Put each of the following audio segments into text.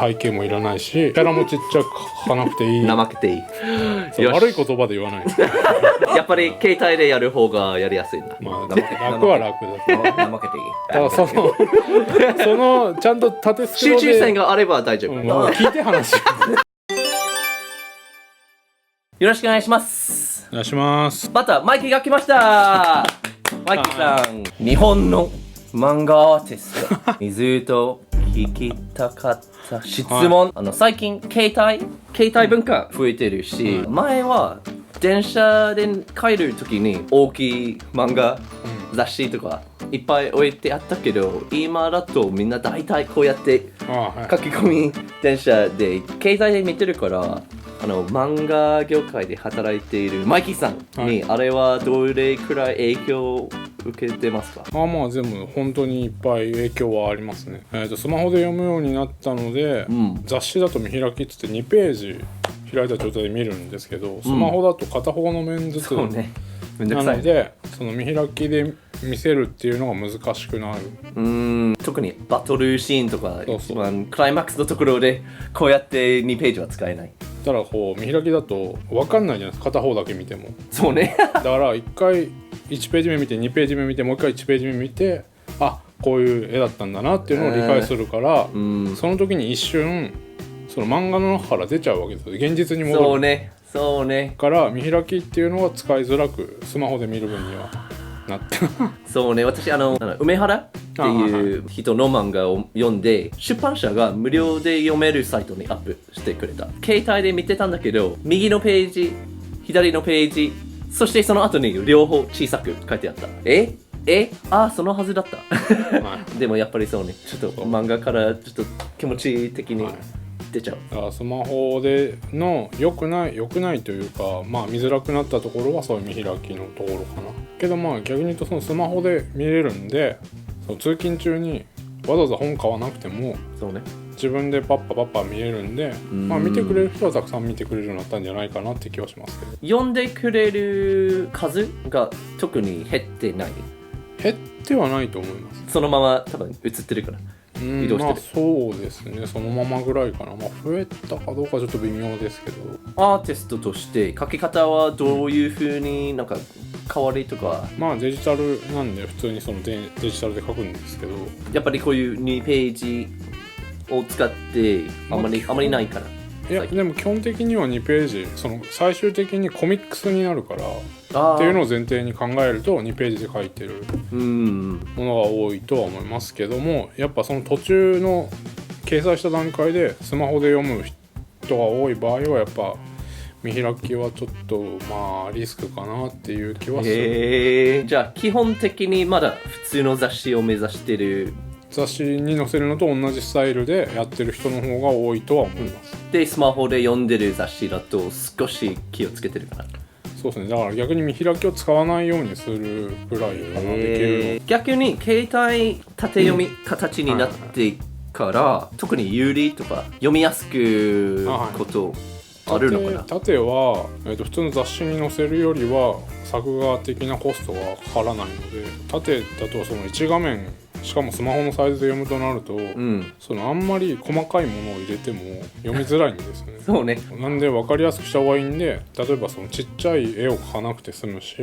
背景もいらないし、キャラもちっちゃく書かなくていい。怠けていい。悪い言葉で言わない。やっぱり携帯でやる方がやりやすいんだ。まあ、楽は楽だけど。怠けていい。だからそのちゃんと縦スクロールで集中線があれば大丈夫。聞いて話を。よろしくお願いします。お願いします。またマイキーが来ました。マイキーさん、日本の漫画アーティストにずっと聞きたかった質問。最近携帯文化増えてるし、前は電車で帰るときに大きい漫画、雑誌とかいっぱい置いてあったけど、今だとみんな大体こうやって書き込み電車で携帯で見てるから、漫画業界で働いているマイキーさんに、あれはどれくらい影響を受けてますか？まあ全部本当にいっぱい影響はありますね。スマホで読むようになったので、雑誌だと見開きっつって2ページ開いた状態で見るんですけど、スマホだと片方の面ずつなので、その見開きで見せるっていうのが難しくなる。特にバトルシーンとか一番クライマックスのところでこうやって2ページは使えない。ただこう見開きだと分かんないじゃないですか、片方だけ見ても。そうね。だから1回1ページ目見て2ページ目見てもう1回1ページ目見て、あ、こういう絵だったんだなっていうのを理解するから、その時に一瞬その漫画の中から出ちゃうわけですよ。現実に戻る。そうね。から見開きっていうのは使いづらくスマホで見る分にはなったそうね。私梅原っていう人の漫画を読んで、出版社が無料で読めるサイトにアップしてくれた。携帯で見てたんだけど、右のページ、左のページ、そしてその後に両方小さく書いてあった。そのはずだった。でもやっぱりそうね、ちょっと漫画からちょっと気持ち的に出ちゃう。だからスマホでの良くないというか、まあ見づらくなったところはそういう見開きのところかな。けどまあ逆に言うとそのスマホで見れるんで、その通勤中にわざわざ本買わなくても、そうね、自分でパッパ見れるんで、まあ見てくれる人はたくさん見てくれるようになったんじゃないかなって気はしますけど。読んでくれる数が特に減ってない？減ってはないと思います。そのまま多分映ってるから移動してる。まあそうですね、そのままぐらいかな。まあ増えたかどうかちょっと微妙ですけど。アーティストとして書き方はどういう風になんか変わりとか？まあデジタルなんで普通にそのデジタルで書くんですけど、やっぱりこういう2ページを使ってあまりないから。いやでも基本的には2ページ、その最終的にコミックスになるからっていうのを前提に考えると2ページで書いてるものが多いとは思いますけども、やっぱその途中の掲載した段階でスマホで読む人が多い場合はやっぱ見開きはちょっとまあリスクかなっていう気はする。じゃあ基本的にまだ普通の雑誌を目指してる？雑誌に載せるのと同じスタイルでやってる人の方が多いとは思います。でスマホで読んでる雑誌だと少し気をつけてるかな。そうですね。だから逆に見開きを使わないようにするくらいかな、できるの。逆に携帯縦読み形になってから、特に有利とか読みやすくことあるのかな？縦は、普通の雑誌に載せるよりは作画的なコストがかからないので、縦だとその1画面しかもスマホのサイズで読むとなると、そのあんまり細かいものを入れても読みづらいんですよね。そうね。なんで分かりやすくした方がいいんで、例えばそのちっちゃい絵を描かなくて済むし、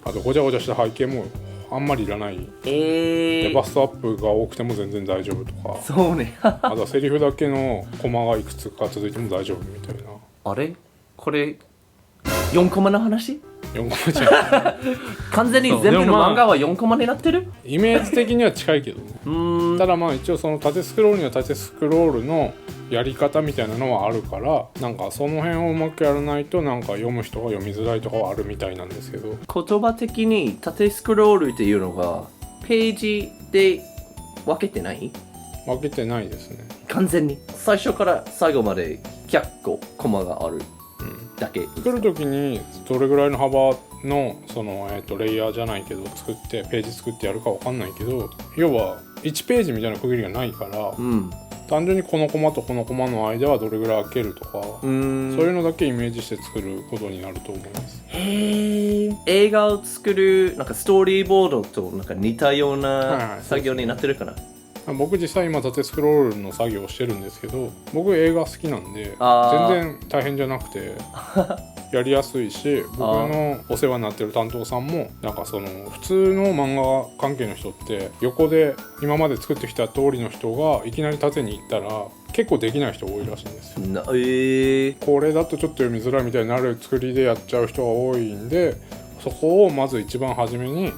あとごちゃごちゃした背景もあんまりいらない。でバストアップが多くても全然大丈夫とか。そうね。あとはセリフだけのコマがいくつか続いても大丈夫みたいな。あれこれ4コマの話？4コマじゃん。完全に全部の漫画は4コマになってる？イメージ的には近いけどね。ただまあ一応その縦スクロールには縦スクロールのやり方みたいなのはあるから、なんかその辺をうまくやらないとなんか読む人が読みづらいとかはあるみたいなんですけど。言葉的に縦スクロールっていうのがページで分けてない？分けてないですね。完全に最初から最後まで100個コマがあるだけ。作る時にどれぐらいの幅のその、レイヤーじゃないけど作ってページ作ってやるかわかんないけど、要は1ページみたいな区切りがないから、単純にこのコマとこのコマの間はどれぐらい開けるとか、そういうのだけイメージして作ることになると思います。映画を作るなんかストーリーボードとなんか似たような作業になってるかな？僕実際今縦スクロールの作業をしてるんですけど、僕映画好きなんで全然大変じゃなくてやりやすいし、僕のお世話になってる担当さんもなんかその普通の漫画関係の人って横で今まで作ってきた通りの人がいきなり縦に行ったら結構できない人多いらしいんですよ。これだとちょっと読みづらいみたいになる作りでやっちゃう人が多いんで、そこをまず一番初めに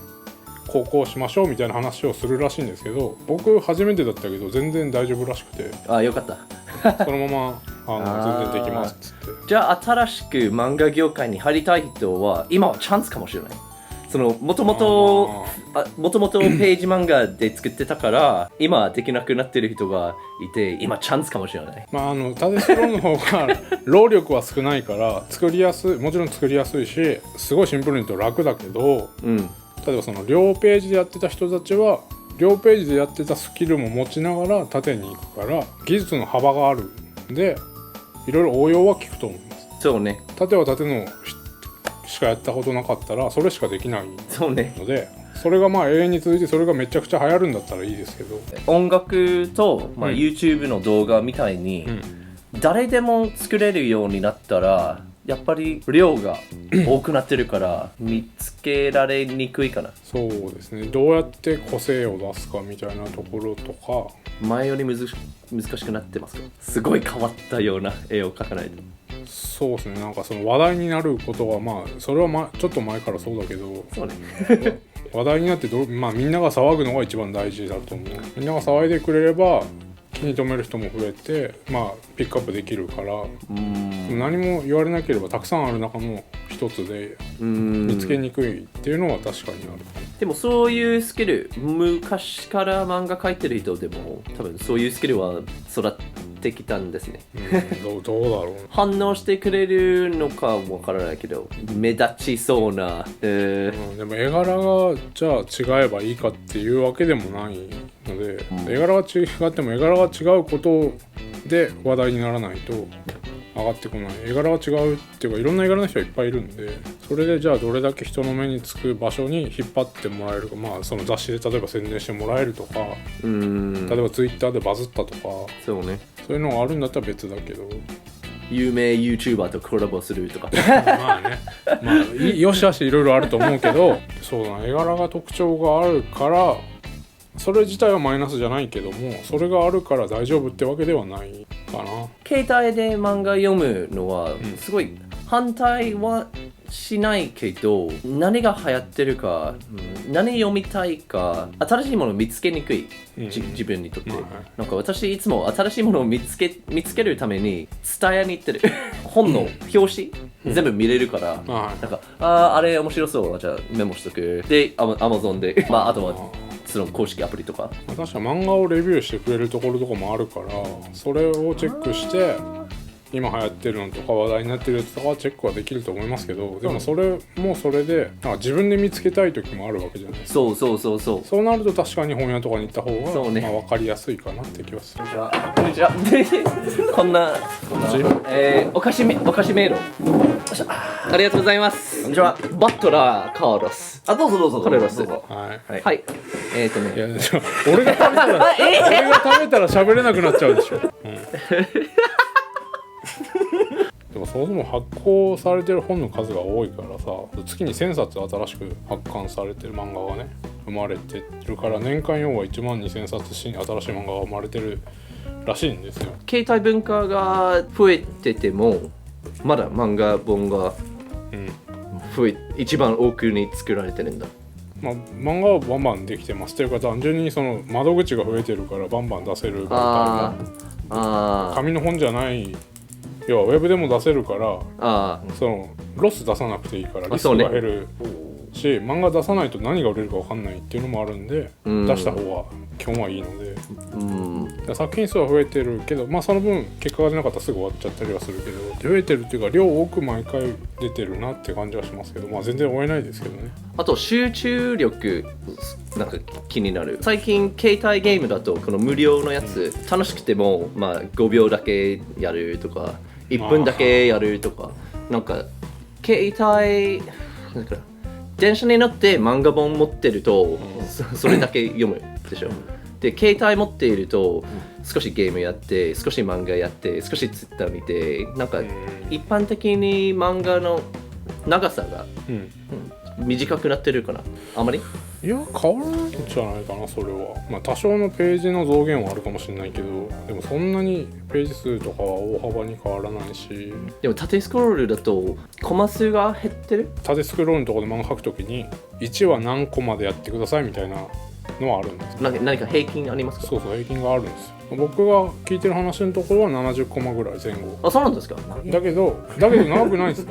こうしましょうみたいな話をするらしいんですけど、僕初めてだったけど全然大丈夫らしくて、よかったそのまま全然できますっつって。じゃあ新しく漫画業界に入りたい人は今はチャンスかもしれない。そのもともとページ漫画で作ってたから今できなくなってる人がいて、今チャンスかもしれない。縦スクロールの方が労力は少ないからもちろん作りやすいし、すごいシンプルに言うと楽だけど、例えばその両ページでやってた人たちは両ページでやってたスキルも持ちながら縦に行くから技術の幅があるんで、いろいろ応用は効くと思います。そうね。縦は縦のしかやったことなかったらそれしかできないので、それが永遠に続いてそれがめちゃくちゃ流行るんだったらいいですけど、音楽と、YouTube の動画みたいに、誰でも作れるようになったらやっぱり量が多くなってるから見つけられにくいかな。そうですね。どうやって個性を出すかみたいなところとか、前より難しくなってますか？すごい変わったような絵を描かないと。そうですね。なんかその話題になることはそれはちょっと前からそうだけど、そうね話題になってみんなが騒ぐのが一番大事だと思う。みんなが騒いでくれれば気に留める人も増えて、ピックアップできるから、何も言われなければたくさんある中の一つで見つけにくいっていうのは確かにある。でもそういうスキル、昔から漫画描いてる人でも多分そういうスキルは育ってきたんですね。どうだろう。反応してくれるのかわからないけど、目立ちそうな、でも絵柄がじゃあ違えばいいかっていうわけでもないので、絵柄が違っても絵柄が違うことで話題にならないと上がってこない。絵柄が違うっていうかいろんな絵柄の人がいっぱいいるんで、それでじゃあどれだけ人の目につく場所に引っ張ってもらえるか、その雑誌で例えば宣伝してもらえるとか、例えば Twitter でバズったとか、そうね、そういうのがあるんだったら別だけど、有名 YouTuber とコラボするとかよしあしいろいろあると思うけど、そうだな、絵柄が特徴があるからそれ自体はマイナスじゃないけども、それがあるから大丈夫ってわけではないかな。携帯で漫画読むのはすごい反対はしないけど、何が流行ってるか、何読みたいか、新しいものを見つけにくい、自分にとって、なんか私いつも新しいものを見つけるためにツタヤに行ってる本の表紙、全部見れるから、なんかあれ面白そう、じゃあメモしとくで、Amazon であとはその公式アプリとか、確か漫画をレビューしてくれるところとかもあるから、それをチェックして今流行ってるのとか話題になってるやつとかはチェックはできると思いますけど、でもそれもそれでなんか自分で見つけたい時もあるわけじゃないですか。そうなると確かに本屋とかに行った方が、分かりやすいかなって気がする。こんにちはこんなお菓子迷路ありがとうございます。こんにちは。バトラーカーロス。どうぞカルロス。はいはい。いや俺が食べたら喋れなくなっちゃうでしょ。でもそもそも発行されてる本の数が多いからさ、月に1000冊新しく発刊されてる漫画がね生まれてるから、年間要は1万2000冊新しい漫画が生まれてるらしいんですよ。携帯文化が増えててもまだ漫画本が一番多くに作られてるんだ。漫画はバンバンできてますというか、単純にその窓口が増えてるからバンバン出せる媒体も紙の本じゃない、要はウェブでも出せるから、そのロス出さなくていいからリスクが減るし、漫画出さないと何が売れるか分かんないっていうのもあるんで、出した方が基本はいいので、作品数は増えてるけど、その分結果が出なかったらすぐ終わっちゃったりはするけど、増えてるっていうか量多く毎回出てるなって感じはしますけど、全然追えないですけどね。あと集中力なんか気になる。最近携帯ゲームだとこの無料のやつ、楽しくても5秒だけやるとか1分だけやるとか、なんか携帯なんか電車に乗って漫画本持ってると、それだけ読むでしょ。で携帯持っていると少しゲームやって少し漫画やって少しツイッター見てなんか一般的に漫画の長さが、短くなってるかなあまりいや変わらないんじゃないかなそれは。まあ多少のページの増減はあるかもしれないけどでもそんなにページ数とかは大幅に変わらないし。でも縦スクロールだとコマ数が減ってる。縦スクロールのところで漫画描くときに1話何コマでやってくださいみたいなのはあるんです。何か平均ありますか。そう平均があるんですよ。僕が聞いてる話のところは70コマぐらい前後。あそうなんですか。だけど長くないです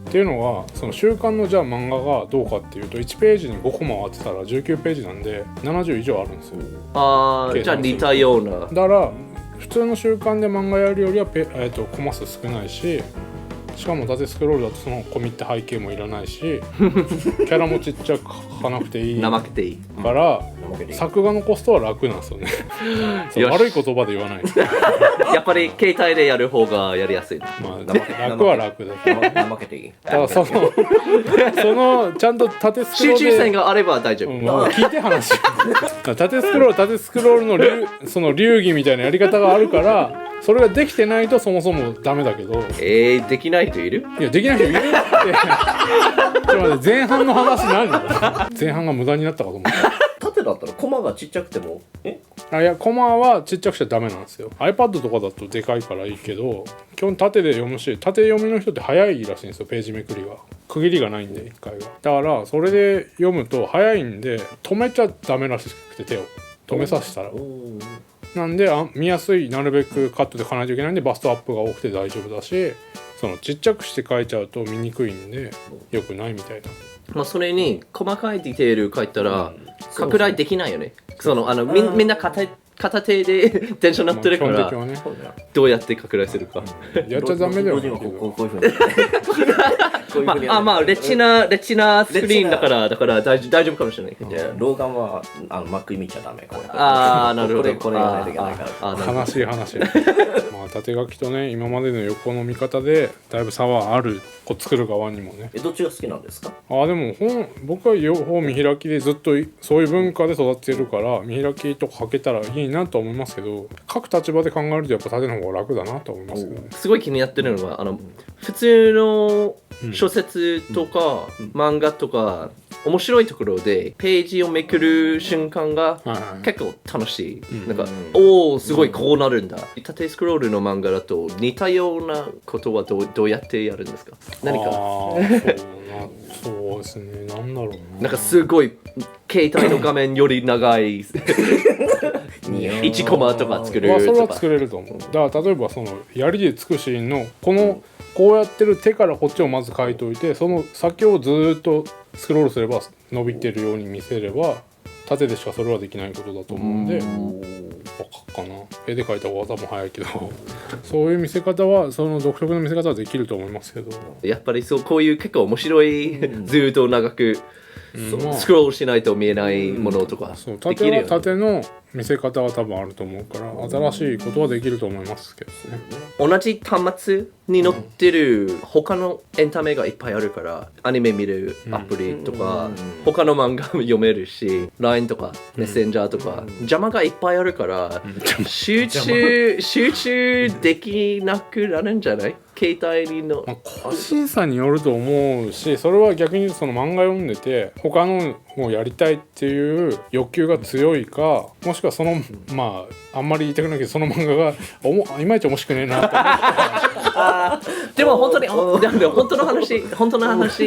っていうのはその週刊のじゃあ漫画がどうかっていうと1ページに5コマ割ってたら19ページなんで70以上あるんですよ。じゃあ似たような。だから普通の週刊で漫画やるよりはコマ数少ないししかも縦スクロールだとその込み入った背景もいらないしキャラもちっちゃく描かなくていい怠けていいから、作画のコストは楽なんですよね悪い言葉で言わないやっぱり携帯でやる方がやりやすい、まあ、楽は楽だ怠けていい。だからそのちゃんと縦スクロールで集中線があれば大丈夫、聞いて話縦スクロールのその流儀みたいなやり方があるからそれができてないとそもそもダメだけどできない人いる？いやできない人いるってちょっと待って前半の話何前半が無駄になったかと思った縦だったらコマがちっちゃくてもいやコマはちっちゃくしちゃダメなんですよ。 iPad とかだとでかいからいいけど基本縦で読むし縦読みの人って早いらしいんですよ。ページめくりが区切りがないんで1回がだからそれで読むと早いんで止めちゃダメらしくて手を止めさせたらなんで見やすいなるべくカットで書かないといけないんでバストアップが多くて大丈夫だしそのちっちゃくして書いちゃうと見にくいんで良くないみたいな。まあそれに細かいディテール書いたら拡大できないよね。みんな片手で電車乗ってるから、まあね、どうやって拡大するかやっちゃダメだよね。こういうふうにまあレチナスクリーンだから大丈夫かもしれないけど、老眼はMac見ちゃダメ。なるほど。これやらないといけないから悲しい話まあ縦書きとね今までの横の見方でだいぶ差はある作る側にもね。どっちが好きなんですか。でも僕は両方見開きでずっとそういう文化で育ってるから見開きとか書けたらいいなと思いますけど各立場で考えるとやっぱ縦の方が楽だなと思いますけどね。すごい気になってるのは普通の小説とか漫画とか面白いところでページをめくる瞬間が結構楽しい、なんかすごいこうなるんだ、縦スクロールの漫画だと似たようなことはどうやってやるんですか。何かそうですねなんだろうなんかすごい携帯の画面より長い1コマとか作るとか、それは作れると思う。だから例えばその槍でつくシーンのこうやってる手からこっちをまず書いておいてその先をずっとスクロールすれば伸びてるように見せれば縦でしかそれはできないことだと思うんで分かっかな。絵で描いた方が多分早いけどそういう見せ方はその独特の見せ方はできると思いますけどやっぱりこういう結構面白いずっと長くスクロールしないと見えないものとかできるよね。縦の見せ方は多分あると思うから新しいことはできると思いますけどね。同じ端末に載ってる他のエンタメがいっぱいあるからアニメ見るアプリとか他の漫画も読めるし LINE とかメッセンジャーとか邪魔がいっぱいあるから集中できなくなるんじゃない？携帯にの個人差によると思うしそれは逆にその漫画読んでて他のをやりたいっていう欲求が強いかもしくはそのまああんまり言いたくないけどその漫画がいまいち面白くねえなってでも本当の話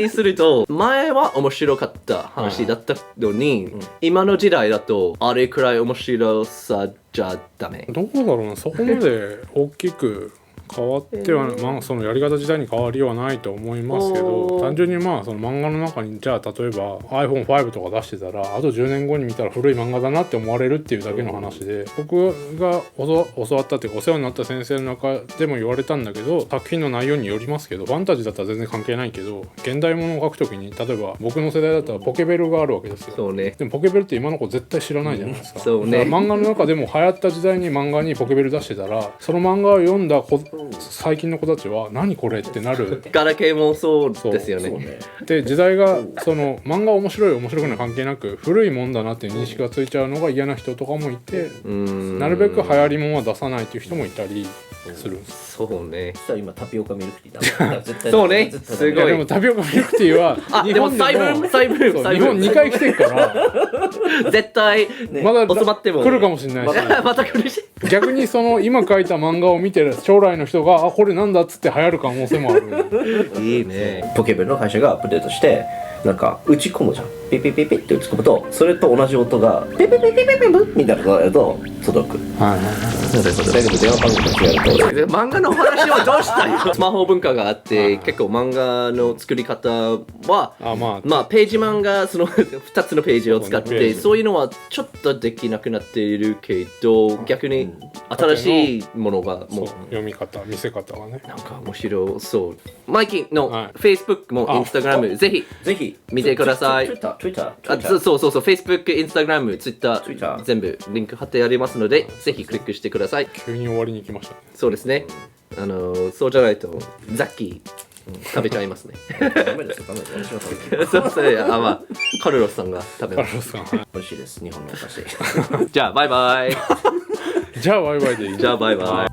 すると前は面白かった話だったのに、今の時代だとあれくらい面白さじゃダメ。どうだろうなそこまで大きく変わっては、まあ、そのやり方自体に変わりはないと思いますけど単純にまあその漫画の中にじゃあ例えば iPhone5 とか出してたらあと10年後に見たら古い漫画だなって思われるっていうだけの話で僕が教わったっていうかお世話になった先生の中でも言われたんだけど作品の内容によりますけどファンタジーだったら全然関係ないけど現代ものを書くときに例えば僕の世代だったらポケベルがあるわけですよ。そうね。でもポケベルって今の子絶対知らないじゃないですか。そうね。漫画の中でも流行った時代に漫画にポケベル出してたらその漫画を読んだ子最近の子たちは何これってなる。ガラケーもそうですよね。で時代がその漫画面白い面白くない関係なく古いもんだなっていう認識がついちゃうのが嫌な人とかもいて、なるべく流行りもんは出さないっていう人もいたりするんです。そうね。そしたら今タピオカミルクティーだ絶対そうね、すごい。でもタピオカミルクティーはでもサイブルーム日本2回来てるから絶対まだ収まっても来るかもしれないしまた来るし、逆にその今書いた漫画を見てる将来の人がこれなんだっつって流行る可能性もある。いいね。ポケベルの会社がアップデートしてなんか打ち込むじゃん、ピピピピって打ち込むとそれと同じ音がピピピピピピピみたいなのがやると届く。なるほど。だけど電話番号が違うと漫画のお話はどうしたいスマホ文化があって結構漫画の作り方はまあページ漫画その2つのページを使ってそういうのはちょっとできなくなっているけど逆に新しいものがもう読み方見せ方がねなんか面白そう。マイキーの Facebook も Instagram ぜひ見てください。Twitter そう Facebook、Instagram、Twitter 全部リンク貼ってありますのでぜひクリックしてください。急に終わりに来ましたね。そうですね。そうじゃないとザッキー食べちゃいますね。ダメですよ私は食べてそうまあカルロスさんが食べます。美味しいです日本のお菓子。じゃあバイバイ。じゃあバイバイでいい。じゃあバイバイ。